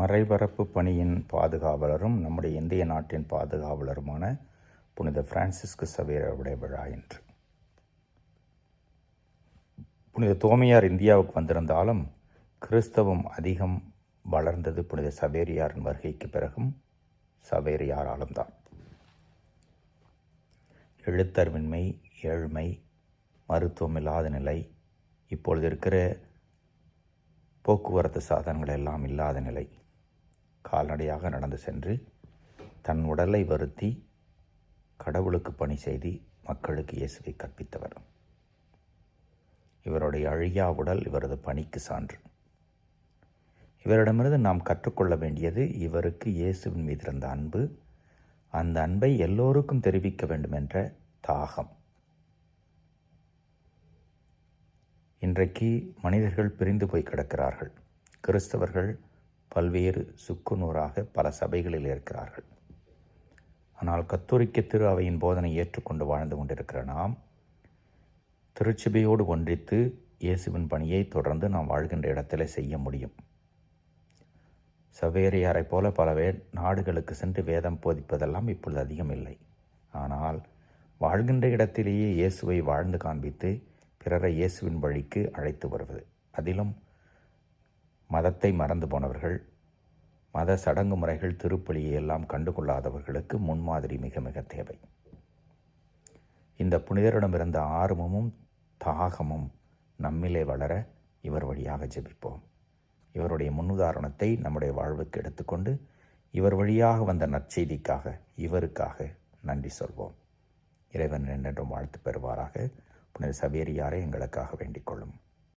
மறைபரப்பு பணியின் பாதுகாவலரும் நம்முடைய இந்திய நாட்டின் பாதுகாவலருமான புனித பிரான்சிஸ்கு சவேரியாருடைய விழா இன்று. புனித தோமையார் இந்தியாவுக்கு வந்திருந்தாலும் கிறிஸ்தவம் அதிகம் வளர்ந்தது புனித சவேரியாரின் வருகைக்கு பிறகும் சவேரியாராலும் தான். எழுத்தறிவின்மை, ஏழ்மை, மருத்துவம் இல்லாத நிலை, இப்பொழுது இருக்கிற போக்குவரத்து சாதனங்கள் எல்லாம் இல்லாத நிலை, கால்நடையாக நடந்து சென்று தன் உடலை வருத்தி கடவுளுக்கு பணி செய்து மக்களுக்கு இயேசுவை கற்பித்தவர். இவருடைய அழியா உடல் இவரது பணிக்கு சான்று. இவரிடமிருந்து நாம் கற்றுக்கொள்ள வேண்டியது இவருக்கு இயேசுவின் மீது இருந்த அன்பு, அந்த அன்பை எல்லோருக்கும் தெரிவிக்க வேண்டும் என்ற தாகம். இன்றைக்கு மனிதர்கள் பிரிந்து போய் கிடக்கிறார்கள். கிறிஸ்தவர்கள் பல்வேறு சுக்குநூறாக பல சபைகளில் இருக்கிறார்கள். ஆனால் கத்தோலிக்க திரு அவையின் போதனை ஏற்றுக்கொண்டு வாழ்ந்து கொண்டிருக்கிற நாம் திருச்சபையோடு ஒன்றித்து இயேசுவின் பணியை தொடர்ந்து நாம் வாழ்கின்ற இடத்திலே செய்ய முடியும். சவேரியாரை போல பல நாடுகளுக்கு சென்று வேதம் போதிப்பதெல்லாம் இப்பொழுது அதிகம் இல்லை. ஆனால் வாழ்கின்ற இடத்திலேயே இயேசுவை வாழ்ந்து காண்பித்து பிறரை இயேசுவின் வழிக்கு அழைத்து வருவது, அதிலும் மதத்தை மறந்து போனவர்கள், மத சடங்கு முறைகள், திருப்பலியை எல்லாம் கண்டுகொள்ளாதவர்களுக்கு முன்மாதிரி மிக மிக தேவை. இந்த புனிதரிடமிருந்த ஆர்வமும் தாகமும் நம்மிலே வளர இவர் வழியாக ஜெபிப்போம். இவருடைய முன்னுதாரணத்தை நம்முடைய வாழ்வுக்கு எடுத்துக்கொண்டு இவர் வழியாக வந்த நற்செய்திக்காக இவருக்காக நன்றி சொல்வோம். இறைவன் என்றென்றும் வாழ்த்து பெறுவாராக. புனித சவேரியாரை எங்களுக்காக வேண்டிக் கொள்ளும்.